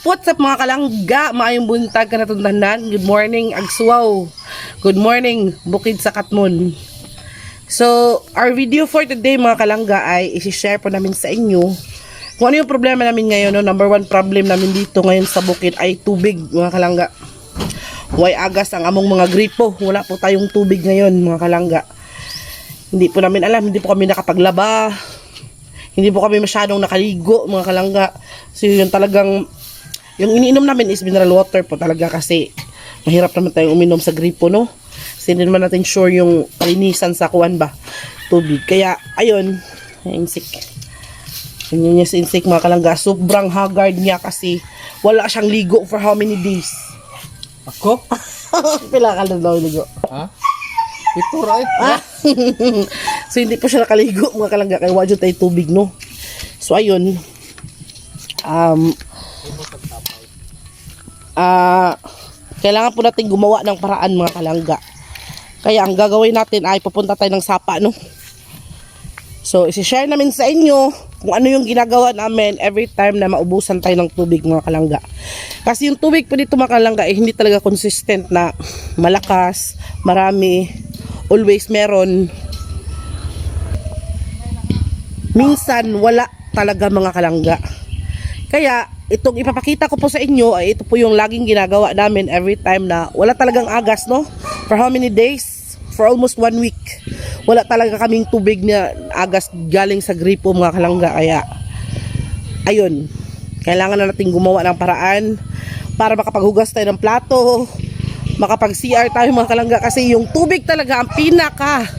What's up mga kalangga? Maayong buntag ka natundanan. Good morning, Agsuaw. Good morning, Bukid sa Katmon. So, our video for today mga kalangga ay isi-share po namin sa inyo kung ano yung problema namin ngayon. No? Number one problem namin dito ngayon sa bukid ay tubig mga kalangga. Huwag agas ang among mga gripo. Wala po tayong tubig ngayon mga kalangga. Hindi po namin alam, hindi po kami nakapaglaba. Hindi po kami masyadong nakaligo mga kalangga. So yun talagang, yung iniinom namin is mineral water po talaga kasi mahirap naman tayong uminom sa gripo, no? Kasi hindi naman natin sure yung kalinisan sa kuwan ba, tubig. Kaya ayun, insik. Yun yung insik mga kalangga. Sobrang haggard niya kasi wala siyang ligo for how many days? Ako? Pila ka lang daw ligo? Ha? Ito right? So hindi po siya nakaligo mga kalangga kaya wadyo tayo tubig, no? So ayun, kailangan po natin gumawa ng paraan mga kalangga. Kaya ang gagawin natin ay pupunta tayo ng sapa, no? So isi-share namin sa inyo kung ano yung ginagawa namin every time na maubusan tayo ng tubig mga kalangga. Kasi yung tubig po dito mga kalangga ay hindi talaga consistent na malakas, marami, always meron. Minsan wala talaga mga kalangga. Kaya itong ipapakita ko po sa inyo ay ito po yung laging ginagawa namin every time na wala talagang agas, no? For how many days? For almost 1 week. Wala talaga kaming tubig na agas galing sa gripo mga kalangga. Kaya ayun, kailangan na natin gumawa ng paraan para makapaghugas tayo ng plato, makapag-CR tayo mga kalangga. Kasi yung tubig talaga ang pinaka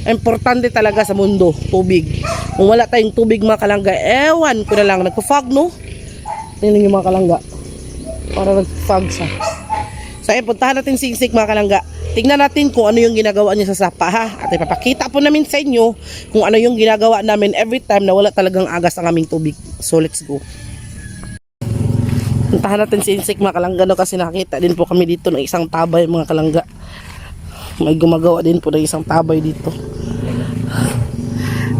importante talaga sa mundo, tubig. Kung wala tayong tubig mga kalangga, ewan ko na lang, nagpa-fog, no? Tingnan nyo mga kalangga, para nag-fog siya. So ayun, puntahan natin si Insik mga kalangga. Tingnan natin kung ano yung ginagawa niya sa sapa, ha? At ipapakita po namin sa inyo kung ano yung ginagawa namin every time na wala talagang agas ang aming tubig. So let's go. Puntahan natin si Insik mga kalangga, no? Kasi nakita din po kami dito ng isang tabay mga kalangga. May gumagawa din po ng isang tabay dito.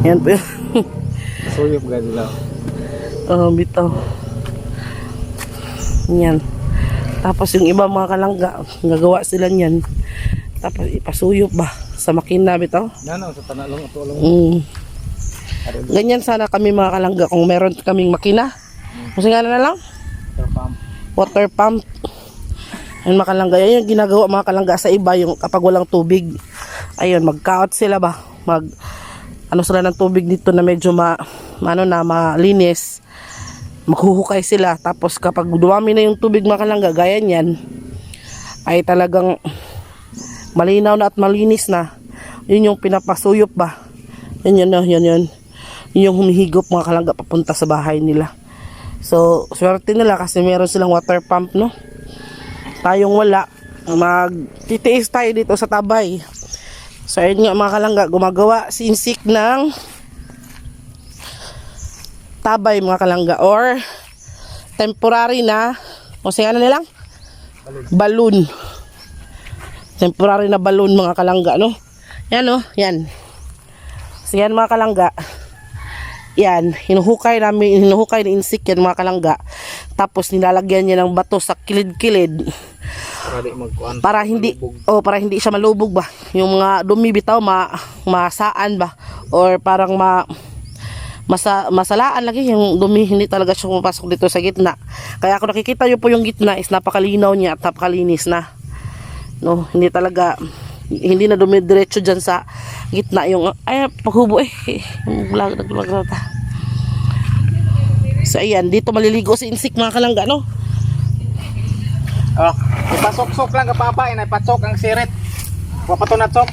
Yan po yun. Suyop ka nila. Bitaw. Yan. Tapos yung iba mga kalangga, gagawa sila niyan. Tapos ipasuyop ba sa makina bitaw. Yan o, sa tanalong ito alam. Ganyan sana kami mga kalangga kung meron kaming makina. Kasi nga na lang. Water pump. Ayun mga kalangga, yan yung ginagawa mga kalangga sa iba yung kapag walang tubig. Ayun, mag-count sila ba? Ano sila ng tubig dito na medyo malinis. Maghuhukay sila. Tapos kapag dumami na yung tubig mga kalangga, gaya niyan, ay talagang malinaw na at malinis na. Yun yung pinapasuyop ba? Yun. Yun yung humihigop mga kalangga papunta sa bahay nila. So, swerte nila kasi meron silang water pump, no? Tayong wala, magtitiis tayo dito sa tabay. So ayun nga mga kalangga, gumagawa si Insik ng tabay mga kalangga or temporary na, o siya ano nilang? Balloon. Temporary na balloon mga kalangga, no? Yan, no? Yan. So yan mga kalangga. Yan, hinuhukay ni Insik yan mga kalangga. Tapos nilalagyan niya ng bato sa kilid-kilid para hindi siya malubog ba. Yung mga dumi bitaw masaan ba or parang masalaan lagi yung dumi, hindi talaga siya pumapasok dito sa gitna. Kaya kung nakikita niyo po yung gitna is napakalinaw niya at napakalinis na. No, hindi na dumidiretso dyan sa gitna yung paghubo vlog. So ayan, dito maliligo si Insik mga kalangga, no? Oh, ipasok-sok lang kapapa, ipasok ang sirit. Papatunatsok.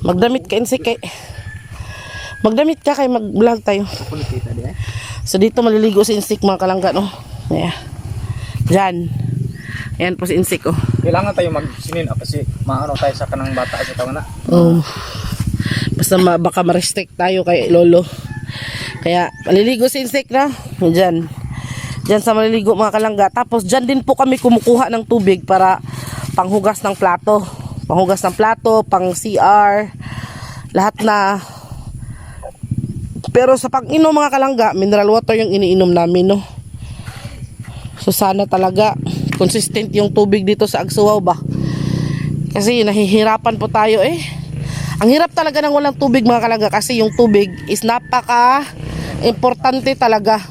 Magdamit ka Insik kay magdamit ka kay mag-vlog tayo. So dito maliligo si Insik mga kalangga, no? Ayan. Diyan. Ayan po si Insik, oh. Kailangan tayo magsinin kasi maano tayo sa kanang bata sa taon na. Basta baka ma-restrict tayo kay Lolo. Kaya maliligo si Insik na. Diyan sa maliligo mga kalangga. Tapos dyan din po kami kumukuha ng tubig para panghugas ng plato. Pang CR. Lahat na Pero sa pag-inom mga kalangga, mineral water yung iniinom namin, no. So sana talaga consistent yung tubig dito sa Agsuwaw ba. Kasi nahihirapan po tayo eh. Ang hirap talaga ng walang tubig mga kalangga kasi yung tubig is napaka importante talaga.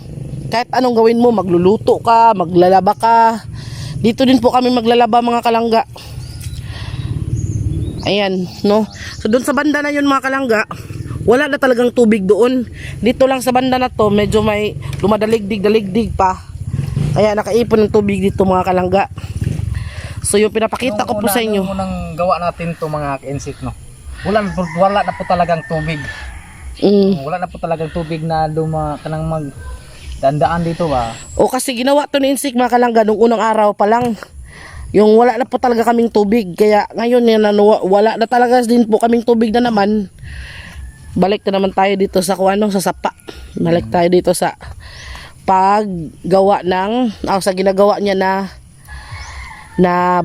Kahit anong gawin mo, magluluto ka, maglalaba ka. Dito din po kami maglalaba mga kalangga. Ayan, no. So doon sa banda na yun mga kalangga, wala na talagang tubig doon. Dito lang sa banda na to, medyo may dumadaligdig pa. Kaya nakaipon ng tubig dito mga kalangga. So yung pinapakita ko po sa inyo. Nung unang gawa natin to mga ka-insect, no. Wala na po talagang tubig. Wala na po talagang tubig na kanang dandaan dito ba. O kasi ginawa to ni Insik mga kalangga nung unang araw pa lang. Yung wala na po talaga kaming tubig. Kaya ngayon wala na talaga din po kaming tubig na naman. Balik na naman tayo dito sa sa sapa. Balik tayo dito sa paggawa sa ginagawa niya na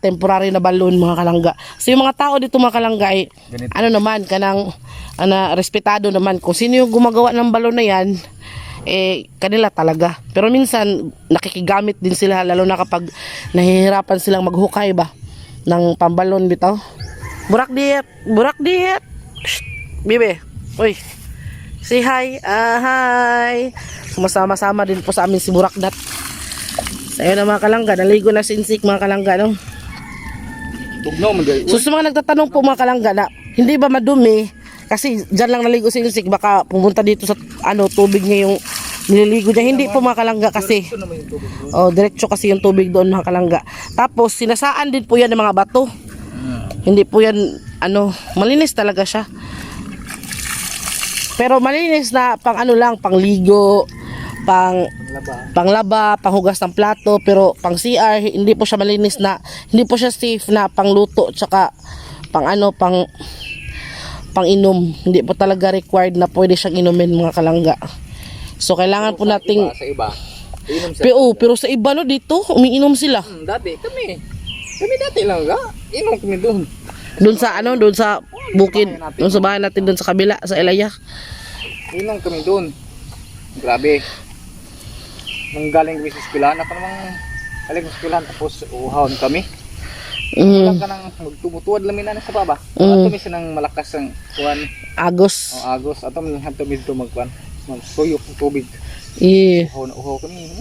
temporary na balloon mga kalangga. So yung mga tao dito mga kalangga ay ano naman kanang respetado naman kung sino yung gumagawa ng balloon na yan, kanila talaga. Pero minsan nakikigamit din sila lalo na kapag nahihirapan silang maghukay ba ng pambalon bitaw. Burak diet. Shh, bibe. Uy. Say hi. Hi. Sumasama-sama din po sa amin si Burakdat. So ayun na mga kalangga, naligo na si Insik mga kalangga, no? Tugnaw man gay. So sa mga nagtatanong po mga kalangga na hindi ba madumi kasi dyan lang naligo si Insik, baka pumunta dito sa tubig niya yung nililigo niya. Hindi po mga kalangga kasi diretso kasi yung tubig doon mga kalangga. Tapos sinasaan din po yan ng mga bato. Hindi po yan malinis talaga siya. Pero malinis na pang pangligo, panglaba, panghugas ng plato, pero pang CR hindi po siya malinis na, hindi po siya safe na pangluto tsaka pang inom. Hindi po talaga required na pwede siyang inumin mga kalangga. So kailangan po nating sa iba. Inom sila. pero sa iba dito umiinom sila. Dati kami dati lang inom kami doon. Doon sa bukid, doon sa bahay natin doon sa kabila sa Elaya. Inom kami doon. Grabe. Nung galing kami sa eskwelahan, ako namang galing sa eskwelahan tapos uhawon kami. Wala ka nang magtumutuwad lamin na sa baba. Ato mi sinang malakas ang kuan. Agos. Agos. Ato mi hanto mi dito magkuan. Magsuyop ng tubig. Uhaw kami.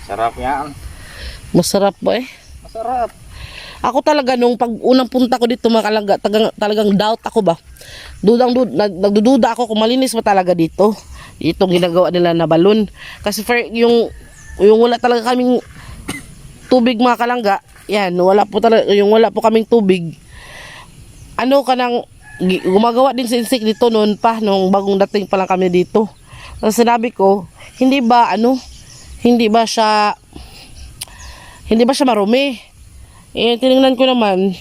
Sarap yan. Masarap ba eh? Masarap. Ako talaga nung unang punta ko dito mga kalangga, talagang doubt ako ba. Nagdududa ako kung malinis ba talaga dito. Itong ginagawa nila na balon. Kasi yung wala talaga kaming tubig mga kalangga, yan, wala po kaming tubig. Gumagawa din si Insik dito noon pa, nung bagong dating pa lang kami dito. Tapos sinabi ko, hindi ba siya marumi? Tinignan ko naman,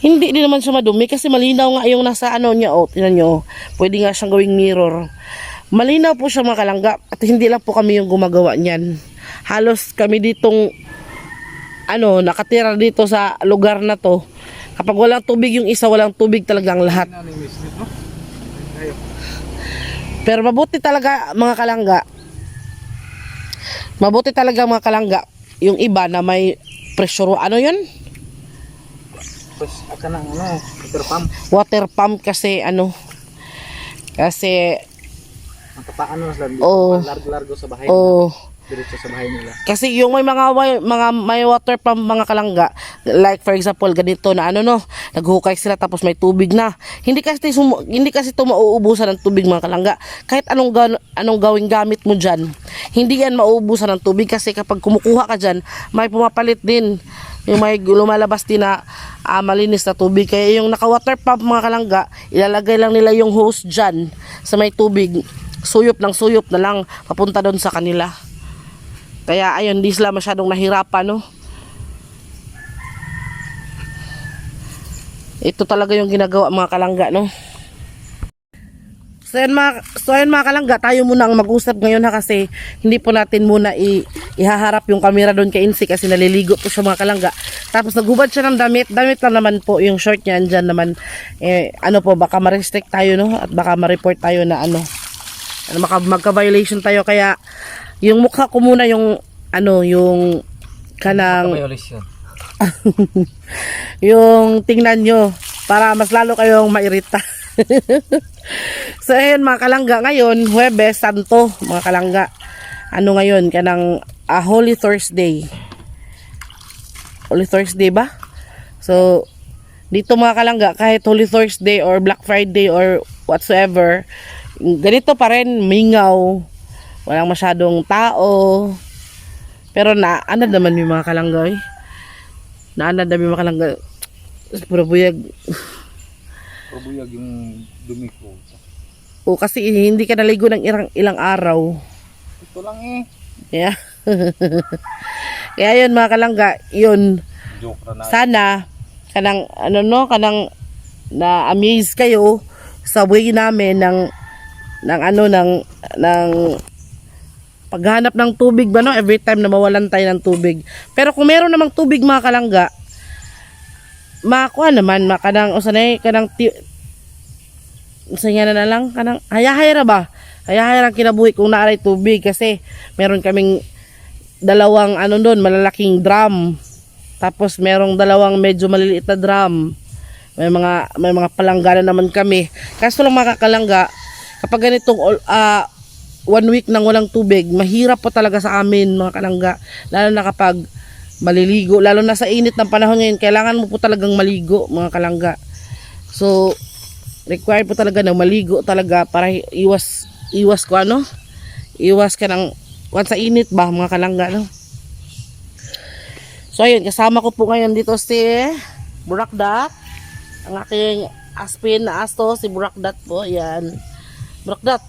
hindi din naman siya madumi kasi malinaw nga yung nasa niya. Tingnan nyo, pwede nga siyang gawing mirror. Malinaw po siya mga kalangga at hindi lang po kami yung gumagawa niyan. Halos kami ditong nakatira dito sa lugar na to. Kapag walang tubig yung isa, walang tubig talagang lahat. Pero mabuti talaga mga kalangga. Yung iba na may pressure, yun? Water pump kasi largo sa bahay. Diretso sa bahay nila. Kasi yung may may water pump mga kalangga, like for example ganito na naghukay sila tapos may tubig na. Hindi kasi ito mauubusan ng tubig mga kalangga. Kahit anong gawing gamit mo diyan, hindi yan mauubusan ng tubig kasi kapag kumukuha ka diyan, may pumapalit din. Yung may lumalabas din na malinis na tubig. Kaya yung naka-water pump mga kalangga, ilalagay lang nila yung hose diyan sa may tubig. Suyop na lang papunta doon sa kanila. Kaya ayun, hindi sila masyadong nahirapan, no? Ito talaga yung ginagawa mga kalangga, no? So ayun mga kalangga, tayo muna ang mag-usap ngayon ha, kasi hindi po natin muna ihaharap yung camera doon kay Insi kasi naliligo po siya mga kalangga. Tapos naghubad siya ng damit lang naman po yung short niya, andyan naman ano po, baka ma-restrict tayo no, at baka ma-report tayo na magka-violation tayo, kaya yung mukha ko muna yung yung kanang yung tingnan nyo para mas lalo kayong mairita. So ayun mga kalangga, ngayon Huwebes Santo mga kalangga, ngayon kanang Holy Thursday ba? So dito mga kalangga, kahit Holy Thursday or Black Friday or whatsoever, ganito pa rin, mingaw, walang masyadong tao, pero naanad naman yung mga kalangga naanad naman yung mga kalangga, puro buyag yung dumi ko. o kasi hindi ka naligo ng ilang araw. Ito lang eh. Yeah. Kaya yun mga kalangga, yun. Joke na. Sana kanang kanang na-amaze kayo sa way namin ng paghanap ng tubig ba no, every time na mawalan tayo ng tubig. Pero kung meron namang tubig mga kalangga, makuha naman makanang usanay kanang usanya na lang kanang hayahayra kinabuhi kung naaray tubig, kasi meron kaming dalawang doon malalaking drum, tapos merong dalawang medyo maliliit na drum, may mga palangganan naman kami. Kaso lang mga kalangga, kapag ganitong 1 week nang walang tubig, mahirap po talaga sa amin mga kalangga, lalo na kapag maliligo, lalo na sa init ng panahon ngayon, kailangan mo po talagang maligo mga kalangga. So required po talaga na maligo talaga para iwas ka ng sa init ba mga kalangga no? So ayun, kasama ko po ngayon dito si Burakdat, ang aking aspin na asto, si Burakdat po, yan. Burakdat,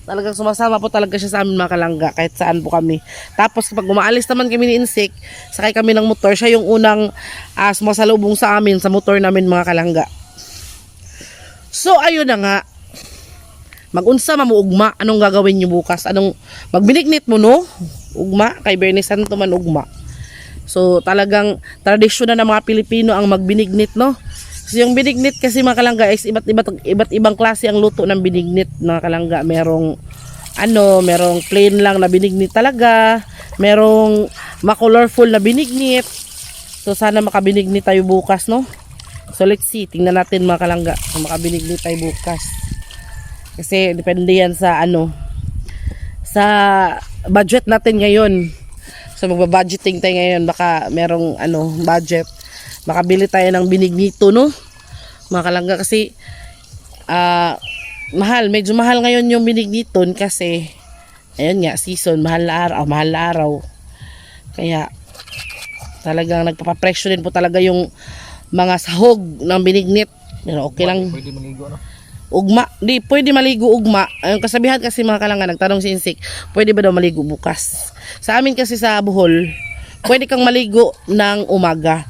talagang sumasama po talaga siya sa amin mga kalangga kahit saan po kami. Tapos kapag umaalis naman kami ni Insik, sakay kami ng motor, siya yung unang sumasalubong sa amin sa motor namin mga kalangga. So ayun na nga, magunsa mamuugma, anong gagawin nyo bukas? Magbinignit mo no? Ugma, kay Bernie Santo man ugma. So talagang tradisyon na ng mga Pilipino ang magbinignit no? So yung binignit kasi mga kalangga is iba't ibang klase ang luto ng binignit mga kalangga. Merong plain lang na binignit talaga, merong makolorful na binignit. So sana makabinignit tayo bukas no. So let's see, tingnan natin mga kalangga kung makabinignit tayo bukas. Kasi depende yan sa sa budget natin ngayon. So magbabudgeting tayo ngayon, baka merong budget, makabili tayo ng binignito no mga kalangga, kasi medyo mahal ngayon yung binigniton kasi ayun nga, season, mahal na araw, kaya talagang nagpapapresyo din po talaga yung mga sahog ng binignit. Pero okay lang, Pwede maligo no? ugma, di pwede maligo ugma. Ang kasabihan kasi mga kalangga, nagtanong si Insik, pwede ba daw maligo bukas? Sa amin kasi sa Bohol, pwede kang maligo ng umaga.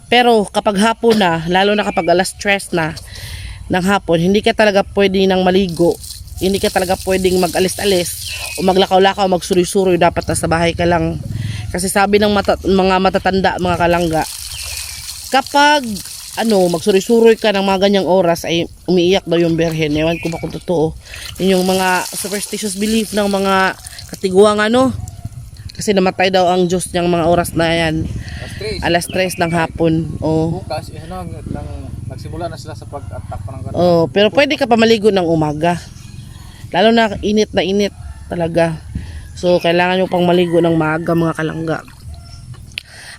Pero kapag hapon na, lalo na kapag alas 3 na ng hapon, hindi ka talaga pwede nang maligo. Hindi ka talaga pwedeng mag-alis-alis o maglakaw-lakaw, magsuri-suri, dapat nasa bahay ka lang. Kasi sabi ng mga matatanda, mga kalangga, kapag magsuri-suri ka ng mga ganyang oras ay umiiyak daw yung Birhen. Ewan ko ba kung totoo. Yun yung mga superstitious belief ng mga katiguang kasi namatay daw ang Diyos niyang mga oras na yan. Alas 3 ng hapon. Oh. Bukas, nagsimula na sila sa pag-attack pa ng ganun. Oh, pero pwede ka pa maligo ng umaga. Lalo na init talaga. So kailangan nyo pang maligo ng maaga mga kalangga.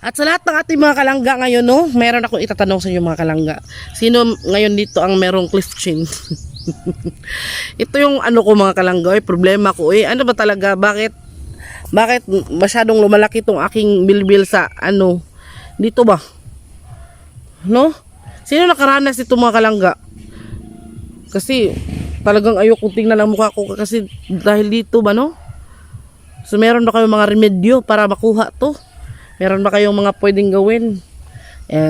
At sa lahat ng ating mga kalangga ngayon, no, meron akong itatanong sa inyo mga kalangga. Sino ngayon dito ang merong cliff chin? Ito yung ko mga kalangga, problema ko. Ano ba talaga? Bakit masyadong lumalaki tong aking bilbil sa dito ba? No? Sino nakaranas ito mga kalangga? Kasi talagang ayoko tingnan ang mukha ko kasi dahil dito ba no? So meron ba kayong mga remedyo para makuha to? Meron ba kayong mga pwedeng gawin?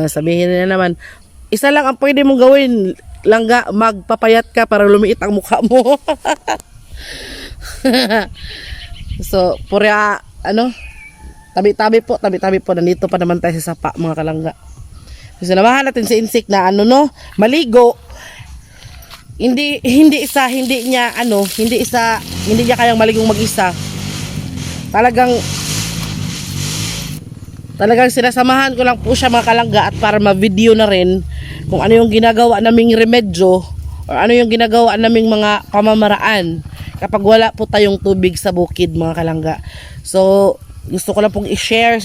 Sabihin na naman, isa lang ang pwede mong gawin, langga, magpapayat ka para lumiit ang mukha mo. So, pura, tabi-tabi po, nandito pa naman tayo sa sapa, mga kalangga. So, sinamahan natin si Insik na maligo. Hindi niya kayang maligong mag-isa. Talagang sinasamahan ko lang po siya, mga kalangga, at para ma-video na rin kung ano yung ginagawa naming remedyo or ano yung ginagawa naming mga pamamaraan kapag wala po tayong tubig sa bukid, mga kalangga. So, gusto ko lang pong i-share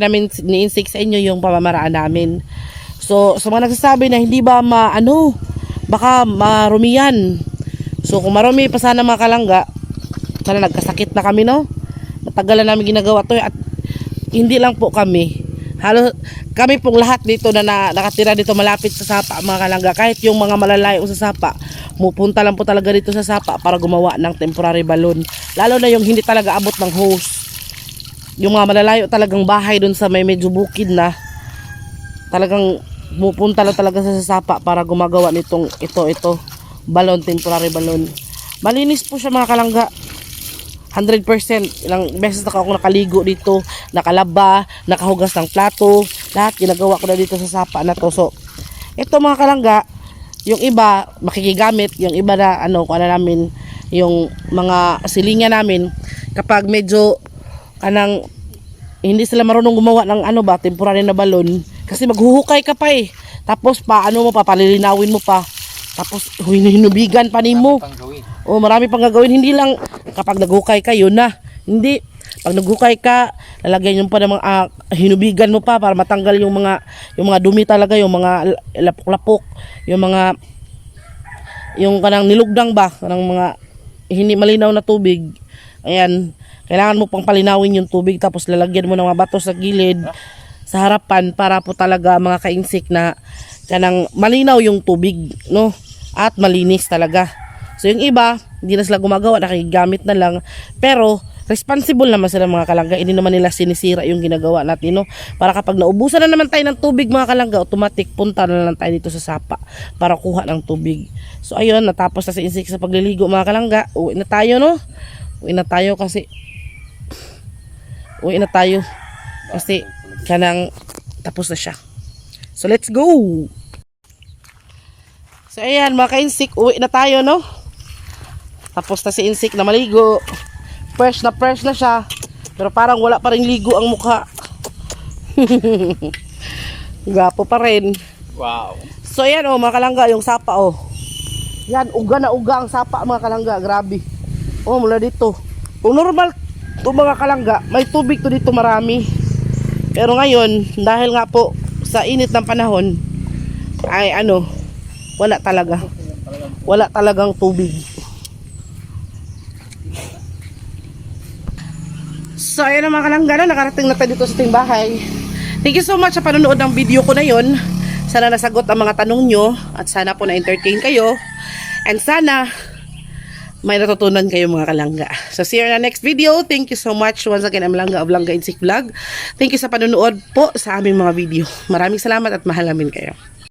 namin ni Insik sa inyo yung pamamaraan namin. So, sa mga nagsasabi na hindi ba baka marumi yan. So, kung marumi pa sana, mga kalangga, sana nagkasakit na kami, no? Matagal na namin ginagawa to, at hindi lang po kami. Halos kami pong lahat dito na nakatira dito malapit sa sapa, mga kalangga. Kahit yung mga malalayo sa sapa, pupunta lang po talaga dito sa sapa para gumawa ng temporary balloon. Lalo na yung hindi talaga abot ng hose. Yung mga malalayo talagang bahay dun sa may medyo bukid na, talagang pupunta lang talaga sa sapa para gumagawa nitong ito balloon, temporary balloon. Malinis po siya, mga kalangga. 100%. Ilang beses na ako nakaligo dito, nakalaba, nakahugas ng plato, lahat ginagawa ko na dito sa sapa na to. So, ito, mga kalangga, yung iba makikigamit, yung iba na namin, yung mga silingan namin, kapag medyo hindi sila marunong gumawa ng temporary na balon, kasi maghuhukay ka pa eh. Tapos papalilinawin mo pa. Tapos hinubigan pa nimo. Marami pang gagawin. Hindi lang kapag naghukay ka, yun na. Hindi. Pag naghukay ka, lalagyan yung pa ng mga hinubigan mo pa para matanggal yung mga dumi talaga, yung mga lapok-lapok, yung kanang nilugdang ba, kanang mga hindi malinaw na tubig. Ayan, kailangan mo pang palinawin yung tubig, tapos lalagyan mo ng mga bato sa gilid, sa harapan, para po talaga, mga ka-insik, na kanang malinaw yung tubig, no? At malinis talaga. So yung iba, hindi na sila gumagawa, nakigamit na lang. Pero responsible naman sila, mga kalangga. Hindi naman nila sinisira yung ginagawa natin, no? Para kapag naubusan na naman tayo ng tubig, mga kalangga, automatic punta na lang tayo dito sa sapa para kuha ng tubig. So ayun, natapos na si Insik sa pagliligo, mga kalangga. Uwi na tayo, no? Uwi na tayo kasi kanang tapos na siya. So let's go. So ayan, mga ka-Insik, uwi na tayo, no? Tapos na si Insik na maligo. Fresh na siya. Pero parang wala pa rin ligo ang mukha. Gwapo pa rin. Wow. So ayan, mga kalangga, yung sapa, yan, uga na uga ang sapa, mga kalangga. Grabe. Mula dito. Kung normal to, mga kalangga, may tubig to dito marami. Pero ngayon, dahil nga po sa init ng panahon, ay wala talaga. Wala talagang tubig. So ayun na, mga kalangga, nakarating na tayo dito sa ating bahay. Thank you so much sa panonood ng video ko na yon. Sana nasagot ang mga tanong nyo, at sana po na-entertain kayo, and sana may natutunan kayo, mga kalangga. So see you in the next video. Thank you so much. Once again, I'm Langga of Langga Insik Vlog. Thank you sa panonood po sa aming mga video. Maraming salamat at mahal namin kayo.